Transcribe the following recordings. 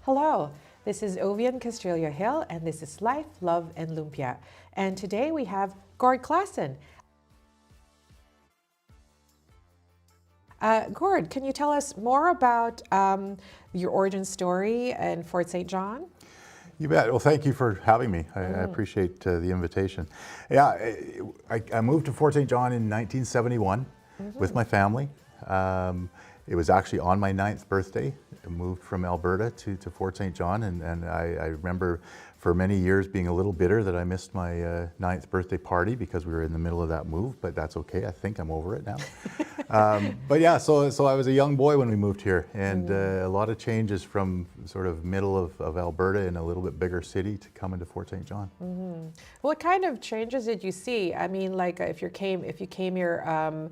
Hello, this is Ovvian Hill, and this is Life, Love and Lumpia. And today we have Gord Klassen. Gord, can you tell us more about your origin story in Fort St. John? You bet. Well, thank you for having me. I appreciate the invitation. Yeah, I moved to Fort St. John in 1971 with my family. It was actually on my 9th birthday. I moved from Alberta to Fort St. John, and I remember for many years being a little bitter that I missed my 9th birthday party because we were in the middle of that move, but that's okay. I think I'm over it now. But yeah, so I was a young boy when we moved here, and a lot of changes from sort of middle of Alberta in a little bit bigger city to come into Fort St. John. What kind of changes did you see? I mean, like if you came here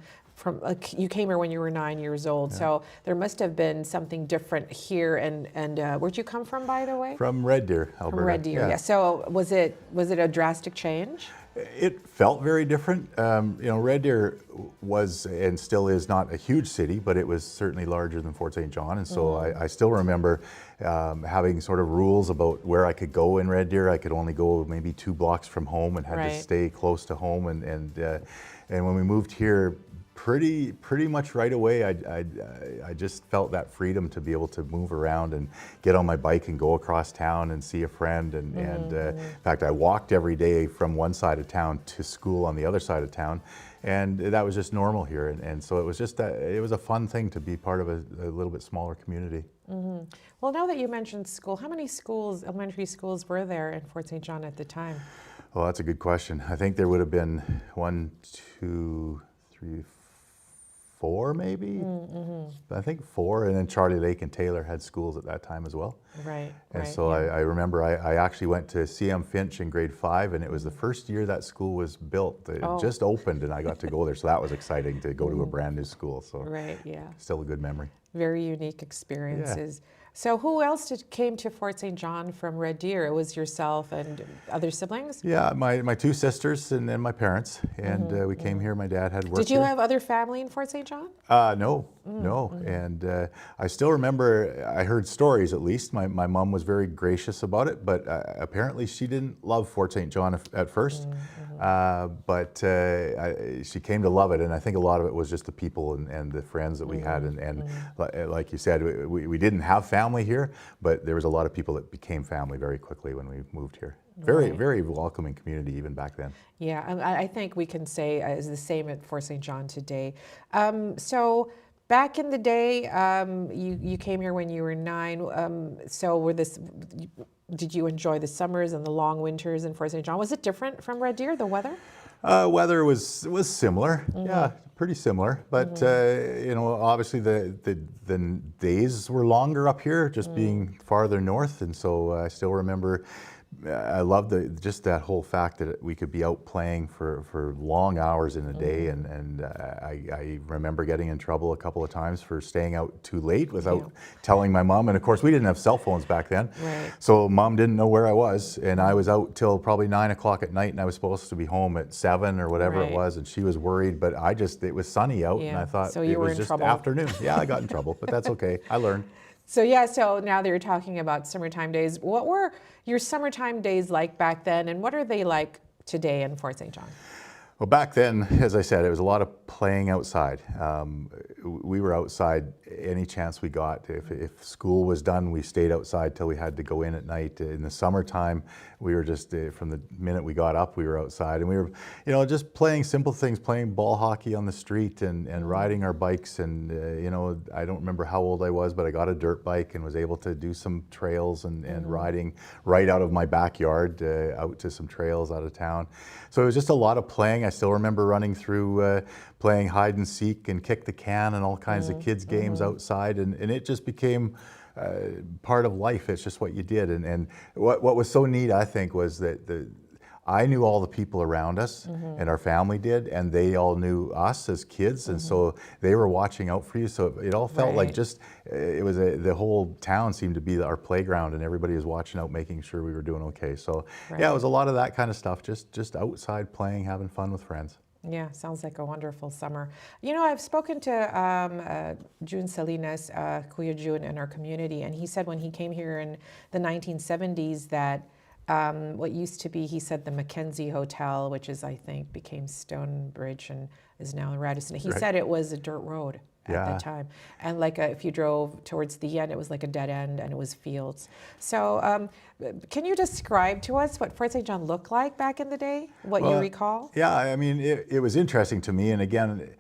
you came here when you were 9 years old, so there must have been something different here. And where'd you come from, by the way? From Red Deer, Alberta. From Red Deer, yeah. So was it a drastic change? It felt very different. Red Deer was and still is not a huge city, but it was certainly larger than Fort St. John. And so I still remember having sort of rules about where I could go in Red Deer. I could only go maybe 2 blocks from home and had to stay close to home. And when we moved here, pretty much right away, I just felt that freedom to be able to move around and get on my bike and go across town and see a friend. And in fact, I walked every day from one side of town to school on the other side of town, and that was just normal here. And so it was just it was a fun thing to be part of a little bit smaller community. Well, now that you mentioned school, how many elementary schools were there in Fort St. John at the time? Well, that's a good question. I think there would have been 1, 2, 3, 4 maybe. I think 4, and then Charlie Lake and Taylor had schools at that time as well. And so I remember I actually went to CM Finch in grade 5, and it was the first year that school was built. It just opened, and I got to go there, so that was exciting to go to a brand new school. So still a good memory. Very unique experiences. So who else came to Fort St. John from Red Deer? It was yourself and other siblings? Yeah, my 2 sisters and then my parents. And we came here. My dad had worked Did you here. have other family in Fort St. John? No. And I still remember, I heard stories at least. My mom was very gracious about it, but apparently she didn't love Fort St. John at first. But she came to love it, and I think a lot of it was just the people and the friends that we had. And like you said, we didn't have family here, but there was a lot of people that became family very quickly when we moved here. Very welcoming community even back then. Yeah, I think we can say is the same at Fort St. John today. So back in the day, you came here when you were 9. Did you enjoy the summers and the long winters in Fort St. John? Was it different from Red Deer, the weather? Weather was similar, yeah, pretty similar. But obviously the days were longer up here, just being farther north, and so I still remember. I love just that whole fact that we could be out playing for long hours in a day, and I remember getting in trouble a couple of times for staying out too late without telling my mom. And of course, we didn't have cell phones back then, so mom didn't know where I was, and I was out till probably 9 o'clock at night, and I was supposed to be home at 7 or whatever it was, and she was worried. But it was sunny out, and I thought it was just afternoon. Yeah, I got in trouble, but that's okay. I learned. So so now that you're talking about summertime days, what were your summertime days like back then, and what are they like today in Fort St. John? Well, back then, as I said, it was a lot of playing outside. We were outside any chance we got. If school was done, we stayed outside till we had to go in at night. In the summertime, we were just, from the minute we got up, we were outside. And we were, just playing simple things, playing ball hockey on the street and riding our bikes. And, I don't remember how old I was, but I got a dirt bike and was able to do some trails and riding right out of my backyard out to some trails out of town. So it was just a lot of playing. I still remember running through playing hide and seek and kick the can and all kinds of kids games outside, and it just became part of life. It's just what you did. And what was so neat, I think, was that I knew all the people around us, and our family did, and they all knew us as kids, and so they were watching out for you. So it all felt like just, it was the whole town seemed to be our playground, and everybody was watching out, making sure we were doing okay. So yeah, it was a lot of that kind of stuff, just outside playing, having fun with friends. Yeah, sounds like a wonderful summer. I've spoken to June Salinas, Kuya June, in our community, and he said when he came here in the 1970s that what used to be, he said, the Mackenzie Hotel, which is, I think, became Stonebridge and is now Radisson. He said it was a dirt road at that time. And if you drove towards the end, it was like a dead end and it was fields. So can you describe to us what Fort St. John looked like back in the day, what you recall? Yeah, I mean, it was interesting to me. And again,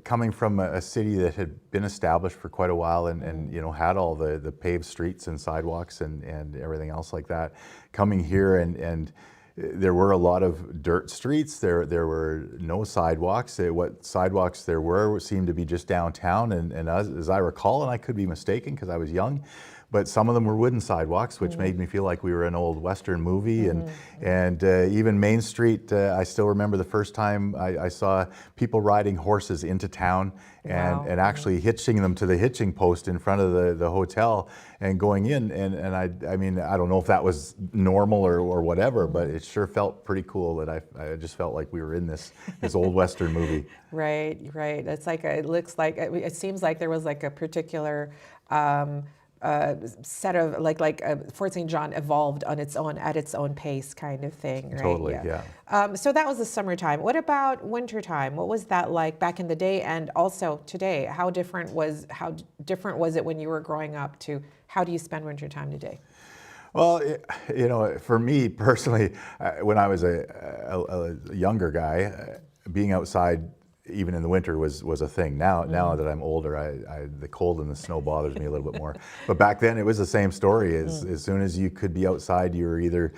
coming from a city that had been established for quite a while and had all the paved streets and sidewalks and everything else like that, coming here and there were a lot of dirt streets. There were no sidewalks. What sidewalks there were seemed to be just downtown. And as I recall, and I could be mistaken because I was young, but some of them were wooden sidewalks, which made me feel like we were an old Western movie. And even Main Street, I still remember the first time I saw people riding horses into town and actually hitching them to the hitching post in front of the hotel and going in. And I mean, I don't know if that was normal or whatever, but it sure felt pretty cool that I just felt like we were in this old Western movie. Right. It's like, it seems like there was like a particular set of Fort St. John evolved on its own at its own pace kind of thing, right? Totally, yeah. So that was the summertime. What about wintertime? What was that like back in the day and also today? How different was it when you were growing up to how do you spend wintertime today? Well, for me personally, when I was a younger guy, being outside even in the winter was a thing. Now that I'm older, the cold and the snow bothers me a little bit more. But back then it was the same story. As soon as you could be outside, you were either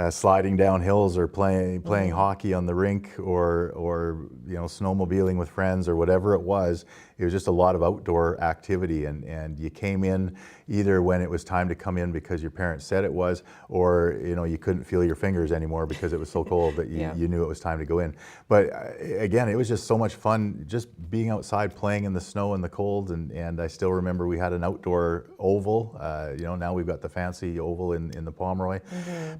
sliding down hills or playing hockey on the rink or snowmobiling with friends or whatever it was. It was just a lot of outdoor activity, and you came in either when it was time to come in because your parents said it was, or you couldn't feel your fingers anymore because it was so cold that you knew it was time to go in. But again, it was just so much fun just being outside playing in the snow and the cold, and I still remember we had an outdoor oval. Now we've got the fancy oval in the Pomeroy.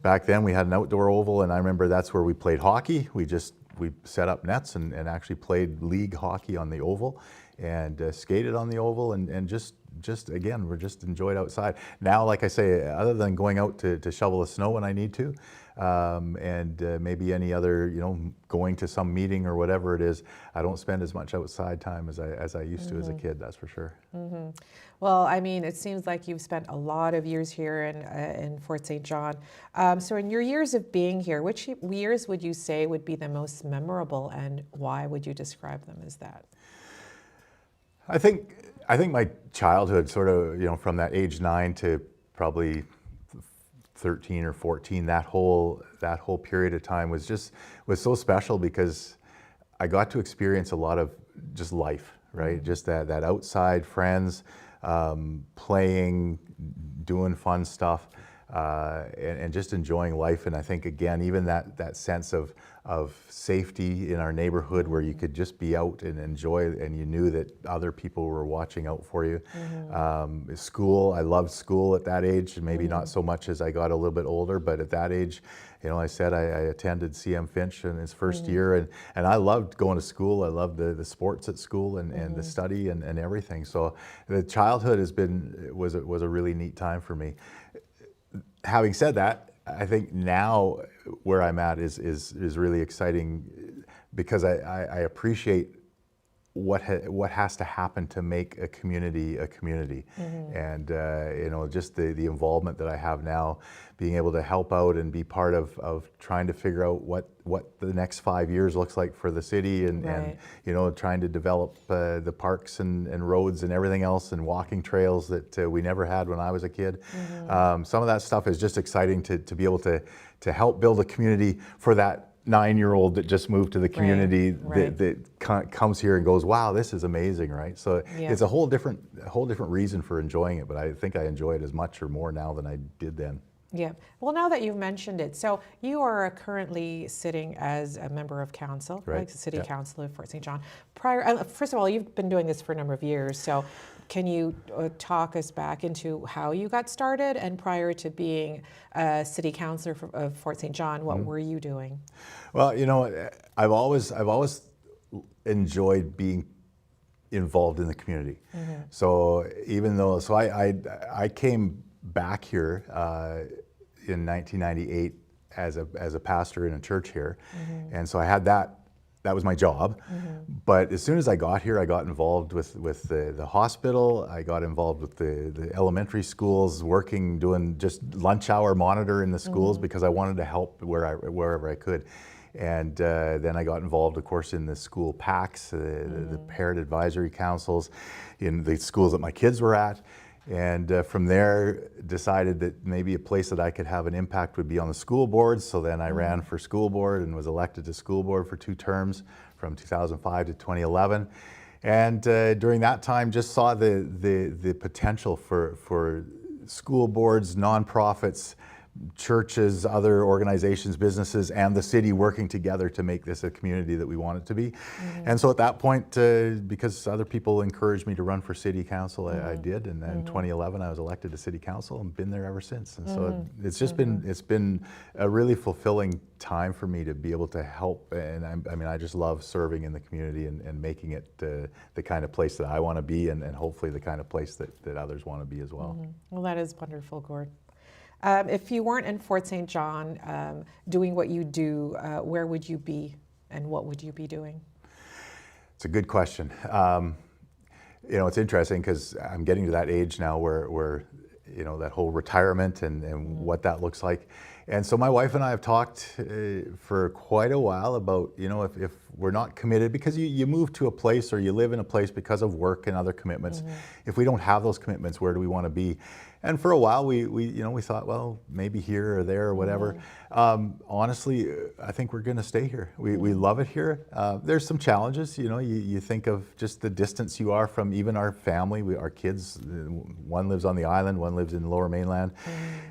Back then we had an outdoor oval, and I remember that's where we played hockey. We set up nets and actually played league hockey on the oval and skated on the oval and just again, we're just enjoyed outside. Now, like I say, other than going out to shovel the snow when I need to, and maybe any other, going to some meeting or whatever it is, I don't spend as much outside time as I used to as a kid, that's for sure. Well, I mean, it seems like you've spent a lot of years here in Fort St. John. So in your years of being here, which years would you say would be the most memorable, and why would you describe them as that? I think my childhood, sort of, from that age 9 to probably 13 or 14, that whole period of time was so special because I got to experience a lot of just life, right? Just that outside friends, playing, doing fun stuff, and just enjoying life. And I think, again, even that sense of safety in our neighborhood where you could just be out and enjoy, and you knew that other people were watching out for you. School, I loved school at that age, and maybe not so much as I got a little bit older, but at that age, I said I attended CM Finch in his first year, and I loved going to school. I loved the sports at school and the study and everything. So the childhood was a really neat time for me. Having said that, I think now where I'm at is really exciting because I appreciate what has to happen to make a community a community. And you know, just the involvement that I have now, being able to help out and be part of trying to figure out what the next 5 years looks like for the city, and you know, trying to develop the parks and roads and everything else, and walking trails that we never had when I was a kid. Some of that stuff is just exciting to be able to help build a community for that 9-year-old that just moved to the community, that comes here and goes, wow, this is amazing, right? So it's a whole different reason for enjoying it, but I think I enjoy it as much or more now than I did then. Yeah. Well, now that you've mentioned it, so you are currently sitting as a member of council, like the City Councillor of Fort St. John. First of all, you've been doing this for a number of years, so can you talk us back into how you got started, and prior to being a City Councillor of Fort St. John, what were you doing? Well, you know, I've always enjoyed being involved in the community. So even though, I came back here in 1998 as a pastor in a church here, and so I had that was my job. But as soon as I got here, I got involved with the hospital. I got involved with the elementary schools, doing just lunch hour monitor in the schools, because I wanted to help wherever I could. And then I got involved, of course, in the school PACs, the parent advisory councils, in the schools that my kids were at. And from there, decided that maybe a place that I could have an impact would be on the school board. So then I ran for school board and was elected to school board for 2 terms, from 2005 to 2011. And during that time, just saw the potential for school boards, nonprofits, churches, other organizations, businesses, and the city working together to make this a community that we want it to be. And so at that point, because other people encouraged me to run for city council, I did. And then in 2011, I was elected to city council and been there ever since. And so it's just been a really fulfilling time for me to be able to help. And I mean, I just love serving in the community and making it the kind of place that I want to be, and hopefully the kind of place that others want to be as well. Well, that is wonderful, Gord. If you weren't in Fort St. John doing what you do, where would you be, and what would you be doing? It's a good question. You know, it's interesting because I'm getting to that age now where you know, that whole retirement and what that looks like. And so my wife and I have talked for quite a while about, you know, if we're not committed, because you move to a place or you live in a place because of work and other commitments. If we don't have those commitments, where do we want to be? And for a while, we thought, well, maybe here or there or whatever. Honestly, I think we're going to stay here. We love it here. There's some challenges, you know. You think of just the distance you are from even our family. Our kids, one lives on the island, one lives in the Lower Mainland,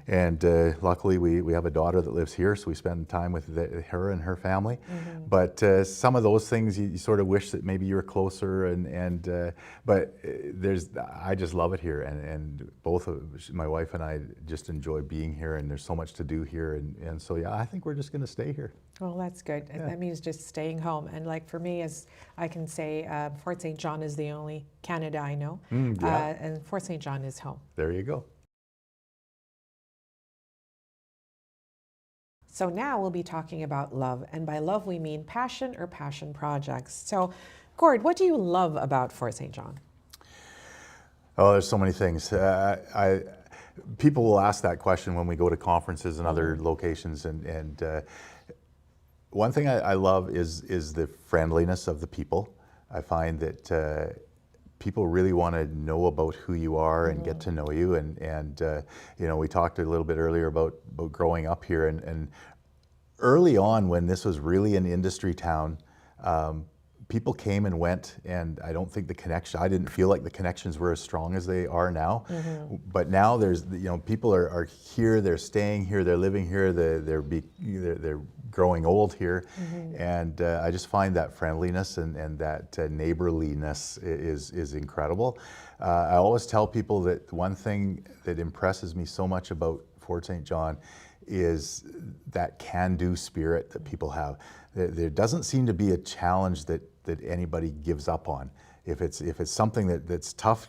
and luckily we have a daughter that lives here, so we spend time with her and her family. But some of those things you sort of wish that maybe you were closer, but I just love it here, and both of my wife and I just enjoy being here, and there's so much to do here, and so yeah, I think we're just going to stay here. Well, that's good. Yeah. That means just staying home. And like for me, as I can say, Fort St. John is the only Canada I know, and Fort St. John is home. There you go. So now we'll be talking about love, and by love we mean passion or passion projects. So, Gord, what do you love about Fort St. John? Oh, there's so many things. People will ask that question when we go to conferences and other locations, and one thing I love is the friendliness of the people. I find that people really want to know about who you are and get to know you, and you know, we talked a little bit earlier about growing up here, and early on when this was really an industry town, people came and went, and I didn't feel like the connections were as strong as they are now. But now there's, you know, people are here, they're staying here, they're living here, they're growing old here, and I just find that friendliness and that neighborliness is incredible. I always tell people that one thing that impresses me so much about Fort St. John is that can-do spirit that people have. There doesn't seem to be a challenge that anybody gives up on. If it's something that's tough,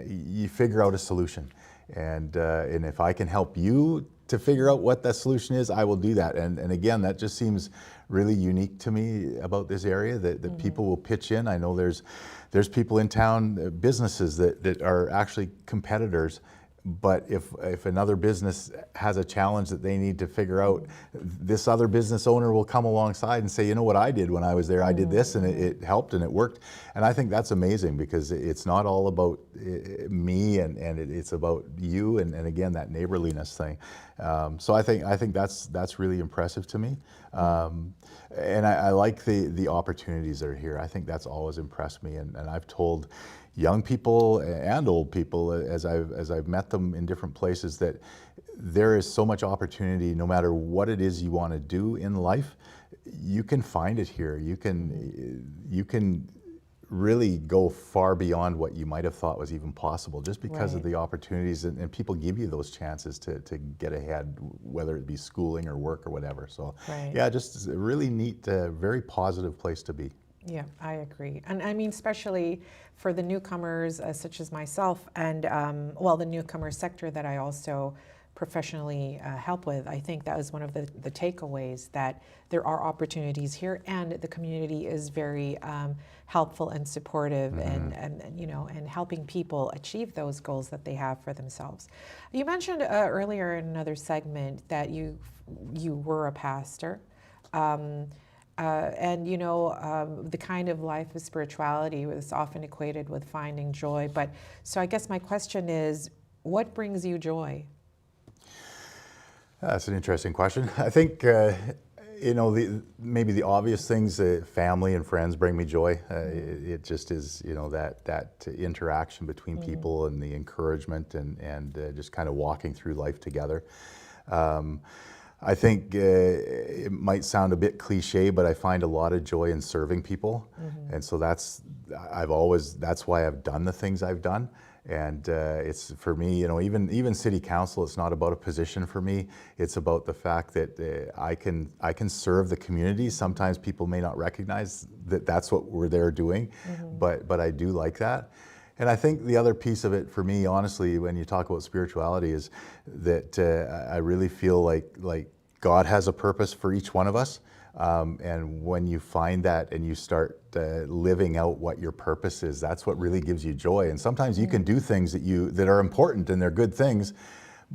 you figure out a solution. And if I can help you to figure out what that solution is, I will do that. And again, that just seems really unique to me about this area, that people will pitch in. I know there's people in town, businesses that are actually competitors. But if another business has a challenge that they need to figure out, this other business owner will come alongside and say, you know what I did when I was there, I did this and it helped and it worked. And I think that's amazing, because it's not all about me and it's about you and again, that neighborliness thing. So I think that's really impressive to me. And I like the opportunities that are here. I think that's always impressed me. And I've told young people and old people, as I've met them in different places, that there is so much opportunity. No matter what it is you want to do in life, you can find it here. You can really go far beyond what you might have thought was even possible, just because of the opportunities, and people give you those chances to get ahead, whether it be schooling or work or whatever. So yeah, just a really neat, very positive place to be. Yeah, I agree. And I mean, especially for the newcomers such as myself and, the newcomer sector that I also professionally help with, I think that was one of the takeaways, that there are opportunities here and the community is very helpful and supportive and helping people achieve those goals that they have for themselves. You mentioned earlier in another segment that you were a pastor. The kind of life of spirituality was often equated with finding joy. But so I guess my question is, what brings you joy? That's an interesting question. I think, maybe the obvious things, family and friends bring me joy. It just is, that interaction between people and the encouragement and just kind of walking through life together. I think it might sound a bit cliche, but I find a lot of joy in serving people. And so that's why I've done the things I've done. And it's, for me, even city council, it's not about a position for me. It's about the fact that I can serve the community. Sometimes people may not recognize that that's what we're there doing, but I do like that. And I think the other piece of it for me, honestly, when you talk about spirituality, is that I really feel like God has a purpose for each one of us. And when you find that and you start living out what your purpose is, that's what really gives you joy. And sometimes you can do things that are important and they're good things,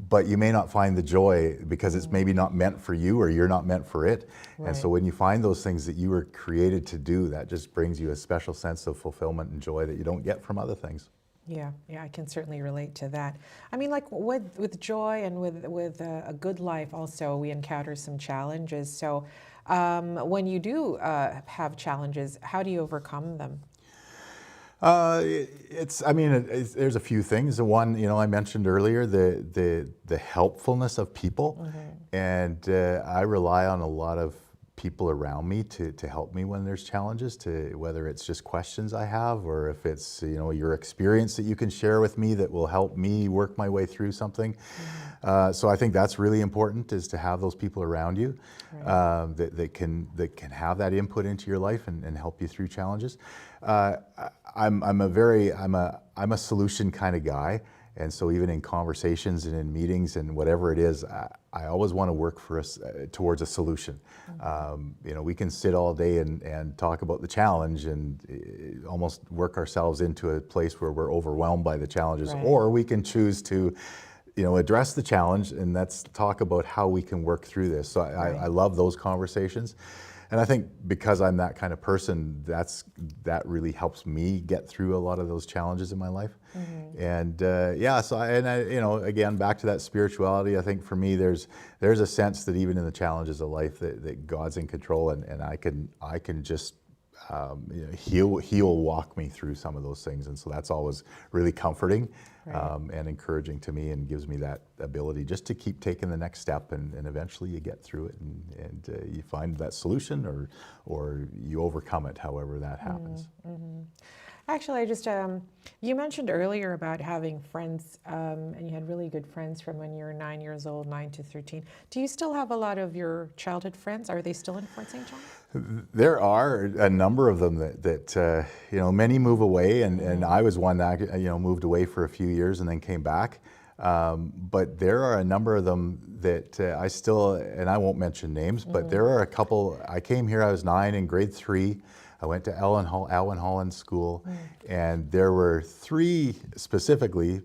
but you may not find the joy because it's maybe not meant for you or you're not meant for it. And so when you find those things that you were created to do, that just brings you a special sense of fulfillment and joy that you don't get from other things. Yeah, I can certainly relate to that. I mean, like with joy and with a good life also, we encounter some challenges. So when you do have challenges, how do you overcome them? There's a few things. The one, I mentioned earlier, the helpfulness of people, and I rely on a lot of people around me to help me when there's challenges, whether it's just questions I have, or if it's your experience that you can share with me that will help me work my way through something. So I think that's really important, is to have those people around you that can have that input into your life and help you through challenges. I'm a solution kind of guy, and so even in conversations and in meetings and whatever it is, I always want to work for us towards a solution. We can sit all day and talk about the challenge and almost work ourselves into a place where we're overwhelmed by the challenges, or we can choose to address the challenge and let's talk about how we can work through this. So I love those conversations. And I think because I'm that kind of person, that really helps me get through a lot of those challenges in my life. And again, back to that spirituality, I think for me, there's a sense that even in the challenges of life, that God's in control, and I can just He'll walk me through some of those things, and so that's always really comforting and encouraging to me, and gives me that ability just to keep taking the next step, and eventually you get through it, and you find that solution, or you overcome it, however that happens. Actually, I just, you mentioned earlier about having friends, and you had really good friends from when you were 9 years old, 9 to 13. Do you still have a lot of your childhood friends? Are they still in Fort St. John? There are a number of them that many move away, and I was one that, moved away for a few years and then came back. But there are a number of them that I still, and I won't mention names, but there are a couple. I came here, I was 9 in grade 3. I went to Alwyn Holland School, and there were 3 specifically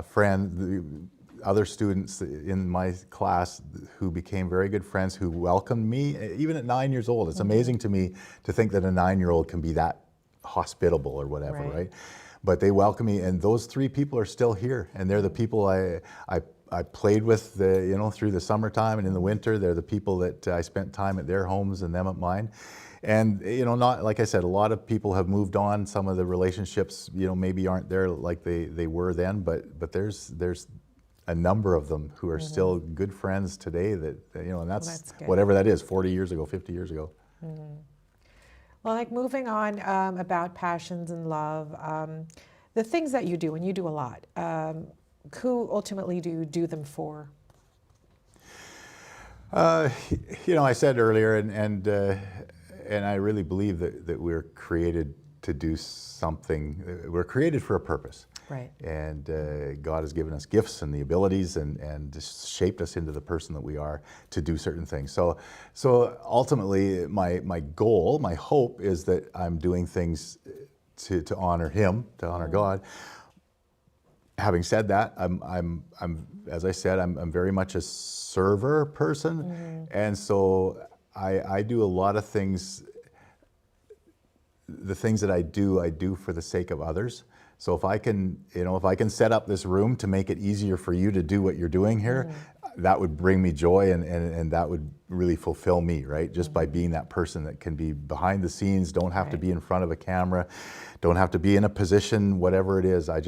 friends, other students in my class who became very good friends, who welcomed me, even at 9 years old. It's amazing to me to think that a 9-year-old can be that hospitable or whatever, right? But they welcome me, and those 3 people are still here, and they're the people I played with, through the summertime and in the winter. They're the people that I spent time at their homes and them at mine. And not like I said, a lot of people have moved on. Some of the relationships, maybe aren't there like they were then. But there's a number of them who are still good friends today. And that's whatever that is, 40 years ago, 50 years ago. Well, like moving on about passions and love, the things that you do, and you do a lot, who ultimately do you do them for? I said earlier, and I really believe that we're created to do something. We're created for a purpose. Right. And God has given us gifts and the abilities and shaped us into the person that we are to do certain things. So ultimately, my goal, my hope is that I'm doing things to honor Him, to honor God. Having said that, I'm as I said, I'm very much a server person, and so I do a lot of things. The things that I do for the sake of others. So if I can set up this room to make it easier for you to do what you're doing here, that would bring me joy, and that would really fulfill me, right? Just by being that person that can be behind the scenes, don't have to be in front of a camera, don't have to be in a position, whatever it is. I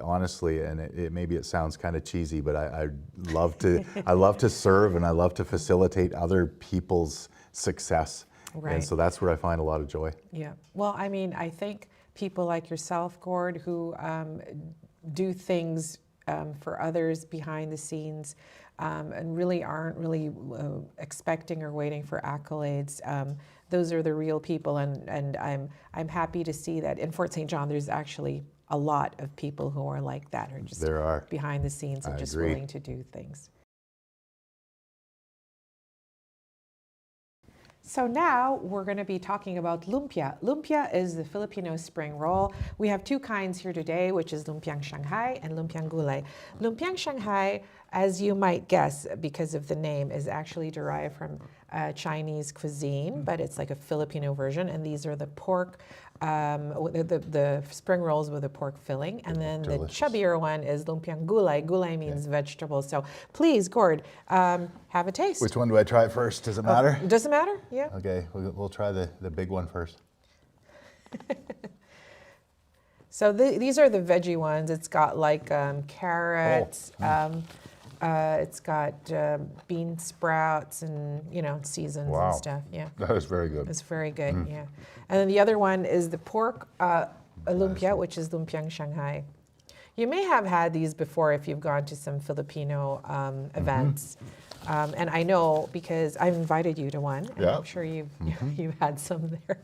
honestly, and maybe it sounds kind of cheesy, but I love to serve, and I love to facilitate other people's success. Right. And so that's where I find a lot of joy. Yeah. Well, I mean, I think people like yourself, Gord, who do things for others behind the scenes and really aren't really expecting or waiting for accolades. Those are the real people, and I'm happy to see that in Fort St. John there's actually a lot of people who are like that, who are just behind the scenes and just willing to do things. So now we're going to be talking about lumpia. Lumpia is the Filipino spring roll. We have 2 kinds here today, which is lumpiang Shanghai and lumpiang gulay. Lumpiang Shanghai, as you might guess because of the name, is actually derived from Chinese cuisine, but it's like a Filipino version. And these are the pork, the spring rolls with a pork filling. And then the chubbier one is lumpiang gulay. Gulay means vegetables. So please, Gord, have a taste. Which one do I try first? Does it matter? Does it matter? Yeah. Okay, we'll try the big one first. So these are the veggie ones. It's got like carrots. It's got bean sprouts and seasons and stuff. Yeah, that is very good. It's very good. Yeah, and then the other one is the pork lumpia, which is lumpiang Shanghai. You may have had these before if you've gone to some Filipino events. And I know because I've invited you to one, and I'm sure you've had some there.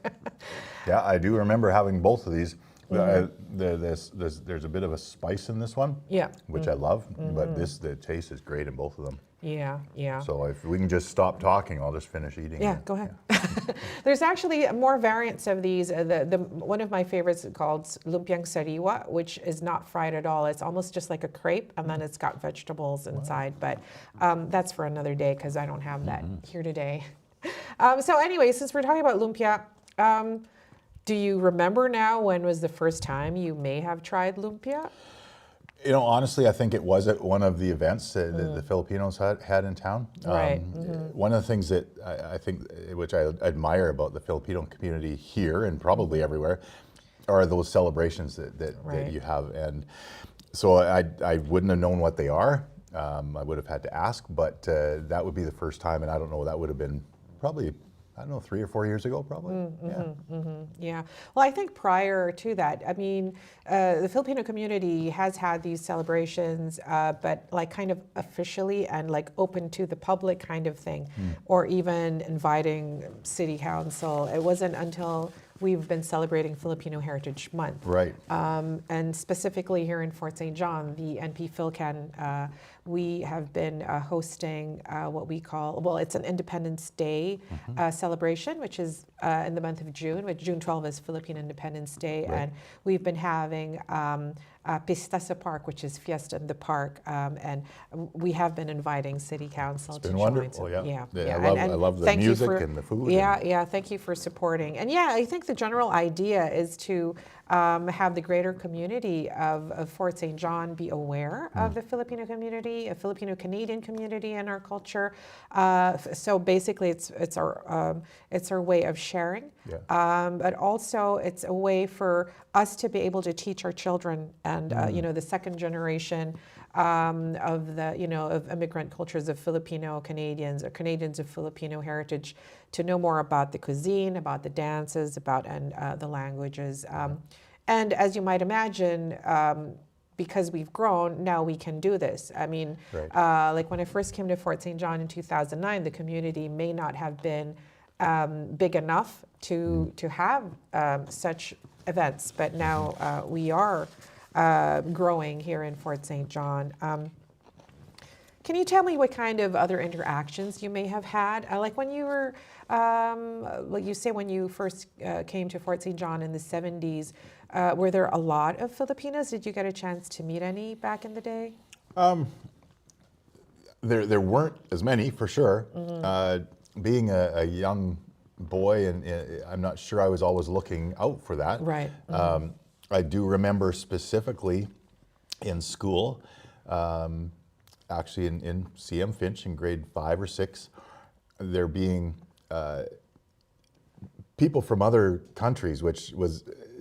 Yeah, I do remember having both of these. There's a bit of a spice in this one, which I love, but the taste is great in both of them. Yeah. So if we can just stop talking, I'll just finish eating. Yeah, go ahead. There's actually more variants of these. One of my favorites is called lumpiang sariwa, which is not fried at all. It's almost just like a crepe, and then it's got vegetables inside. But that's for another day because I don't have that here today. So anyway, since we're talking about lumpia, do you remember now when was the first time you may have tried lumpia? Honestly, I think it was at one of the events that the Filipinos had in town. Right. One of the things that I think, which I admire about the Filipino community here and probably everywhere, are those celebrations that you have. And so I wouldn't have known what they are. I would have had to ask, but that would be the first time, and I don't know, that would have been probably, 3 or 4 years ago, probably. Yeah. Well, I think prior to that, I mean, the Filipino community has had these celebrations, but like kind of officially and like open to the public kind of thing, or even inviting city council. It wasn't until we've been celebrating Filipino Heritage Month. Right. And specifically here in Fort St. John, the NP PhilCan, we have been hosting what we call, well, it's an Independence Day celebration, which is in the month of June, which June 12th is Philippine Independence Day. Right. And we've been having Pista sa Park, which is Fiesta in the Park, and we have been inviting City Council to Been join. wonderful, yeah. Yeah. I love the thank you music for- and the food. Yeah, thank you for supporting. And yeah, I think the general idea is to have the greater community of Fort St. John be aware of the Filipino community, a Filipino-Canadian community in our culture. So basically, it's our way of sharing, but also it's a way for us to be able to teach our children and the second generation of of immigrant cultures of Filipino-Canadians or Canadians of Filipino heritage to know more about the cuisine, about the dances, about the languages. And as you might imagine, because we've grown, now we can do this. I mean, like when I first came to Fort St. John in 2009, the community may not have been big enough to have such events, but now we are growing here in Fort St. John. Can you tell me what kind of other interactions you may have had? Like when you were, like you say, when you first came to Fort St. John in the 70s, were there a lot of Filipinos? Did you get a chance to meet any back in the day? There weren't as many, for sure. Being a young boy, and I'm not sure I was always looking out for that. Right. I do remember specifically in school, actually in CM Finch in grade 5 or 6, there being people from other countries, which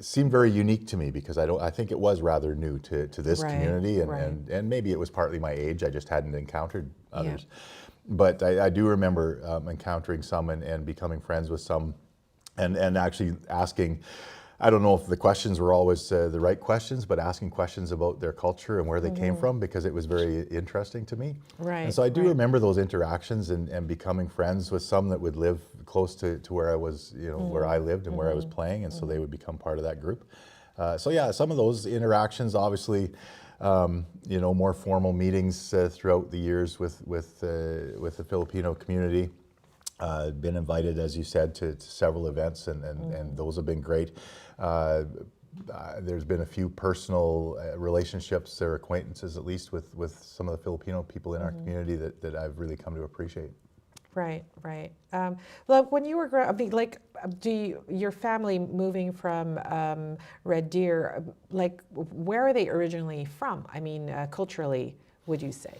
seemed very unique to me because I think it was rather new to this community, and maybe it was partly my age. I just hadn't encountered others. But I do remember encountering some and becoming friends with some, and actually asking. I don't know if the questions were always the right questions, but asking questions about their culture and where they came from, because it was very interesting to me. Right. And so I do remember those interactions and becoming friends with some that would live close to where I was, where I lived and where I was playing, and so they would become part of that group. So yeah, some of those interactions, obviously, more formal meetings throughout the years with the Filipino community. Been invited, as you said, to several events, and those have been great. There's been a few personal relationships or acquaintances, at least, with some of the Filipino people in our community that I've really come to appreciate. Right. Well, when you were growing up, like, your family moving from Red Deer, like, where are they originally from? I mean, culturally, would you say?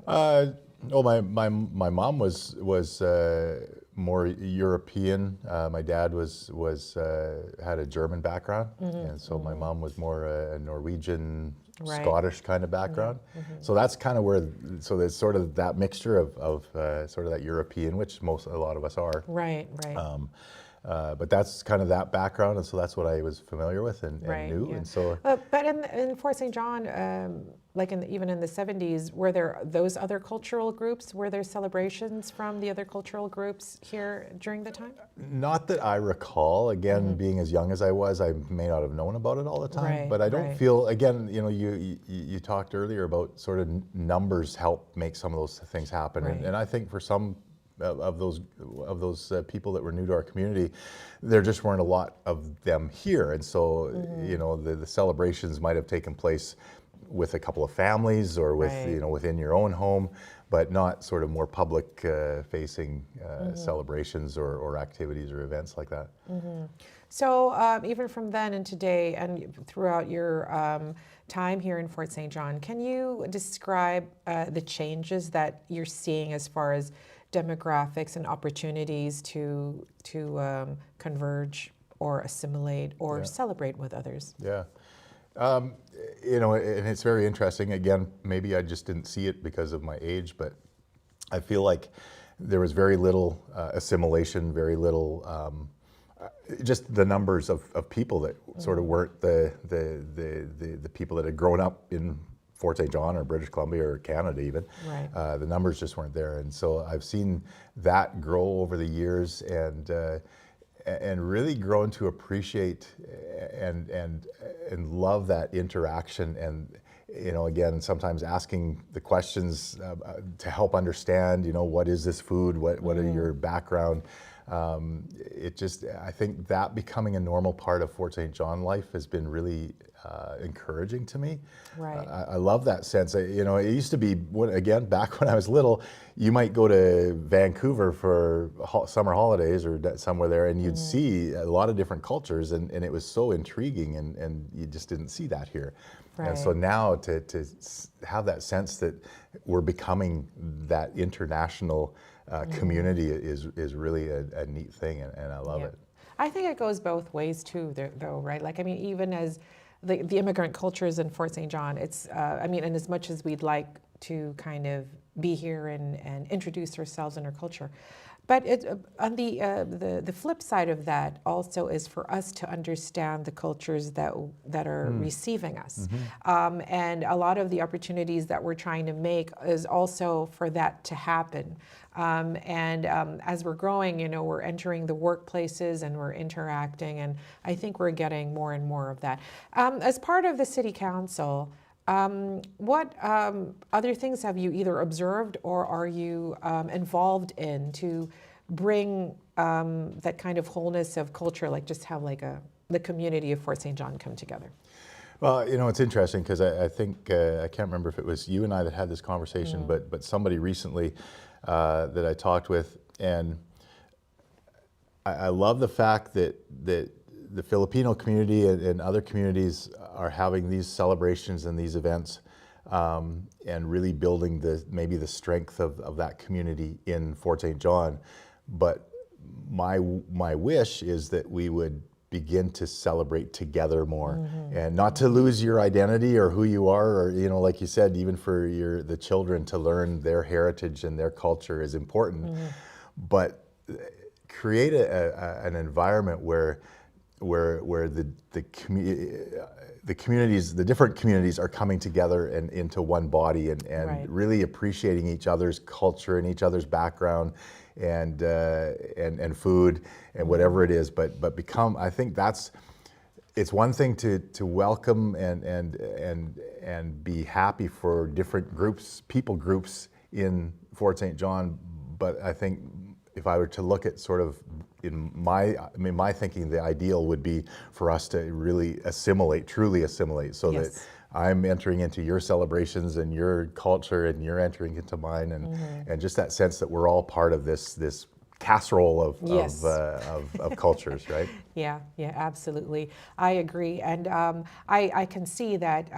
My mom was more European. My dad had a German background, and so my mom was more a Norwegian, Scottish kind of background. So that's kind of where. So there's sort of that mixture of sort of that European, which a lot of us are. Right. But that's kind of that background, and so that's what I was familiar with and knew. Yeah. And so, but in Fort St. John, like even in the 70s, were there those other cultural groups? Were there celebrations from the other cultural groups here during the time? Not that I recall. Again, being as young as I was, I may not have known about it all the time. But I don't feel. Again, you talked earlier about sort of numbers help make some of those things happen, and I think for some of those people that were new to our community, there just weren't a lot of them here, and so the celebrations might have taken place with a couple of families or with within your own home, but not sort of more public facing celebrations or activities or events like that. So even from then and today and throughout your time here in Fort St. John, can you describe the changes that you're seeing as far as demographics and opportunities to converge or assimilate or celebrate with others? Yeah. And it's very interesting. Again, maybe I just didn't see it because of my age, but I feel like there was very little assimilation, very little, just the numbers of people that sort of weren't the people that had grown up in Fort St. John or British Columbia or Canada even. The numbers just weren't there. And so I've seen that grow over the years, and and really grown to appreciate and love that interaction, and again, sometimes asking the questions to help understand, what is this food, what are your background. I think that becoming a normal part of Fort St. John life has been really encouraging to me. Right. I love that sense. It used to be, back when I was little, you might go to Vancouver for summer holidays or somewhere there, and you'd see a lot of different cultures, and it was so intriguing, and you just didn't see that here. Right. And so now to have that sense that we're becoming that international community is really a neat thing, and I love it. I think it goes both ways too, though, right? Like, I mean, even as the immigrant cultures in Fort St. John, it's, and as much as we'd like to kind of be here and introduce ourselves and our culture, but on the flip side of that also is for us to understand the cultures that are receiving us. And a lot of the opportunities that we're trying to make is also for that to happen. As we're growing, we're entering the workplaces and we're interacting, and I think we're getting more and more of that. As part of the City Council, what other things have you either observed or are you involved in to bring that kind of wholeness of culture, like just have like the community of Fort St. John come together? Well, it's interesting because I think, I can't remember if it was you and I that had this conversation, but somebody recently that I talked with, and I love the fact that the Filipino community and other communities are having these celebrations and these events, and really building maybe the strength of that community in Fort St. John. But my wish is that we would begin to celebrate together more, and not to lose your identity or who you are, or like you said, even for the children to learn their heritage and their culture is important, but create an environment where the communities, the different communities, are coming together and into one body, and right. really appreciating each other's culture and each other's background and food and whatever it is, but I think it's one thing to welcome and be happy for different people groups in Fort St. John, but I think if I were to look at sort of in my thinking, the ideal would be for us to really truly assimilate, so yes. that I'm entering into your celebrations and your culture, and you're entering into mine, and just that sense that we're all part of this casserole of yes. of cultures, right? Yeah, absolutely. I agree, and I can see that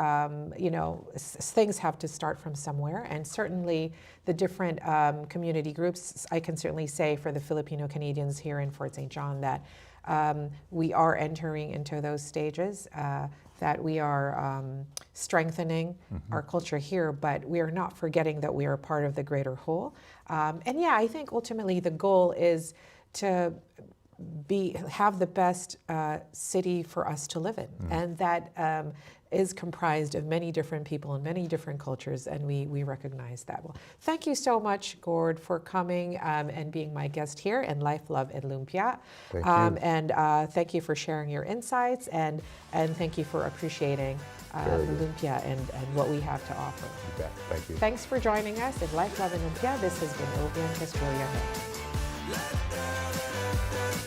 things have to start from somewhere, and certainly the different community groups. I can certainly say for the Filipino-Canadians here in Fort St. John that we are entering into those stages. That we are strengthening our culture here, but we are not forgetting that we are part of the greater whole. I think ultimately the goal is to have the best city for us to live in, and that is comprised of many different people and many different cultures, and we recognize that. Well, thank you so much, Gord, for coming and being my guest here in Life, Love and Lumpia. Thank you. And thank you for sharing your insights, and thank you for appreciating Lumpia and what we have to offer. You bet. Thank you. Thanks for joining us in Life, Love and Lumpia. This has been Ovvian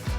Hill.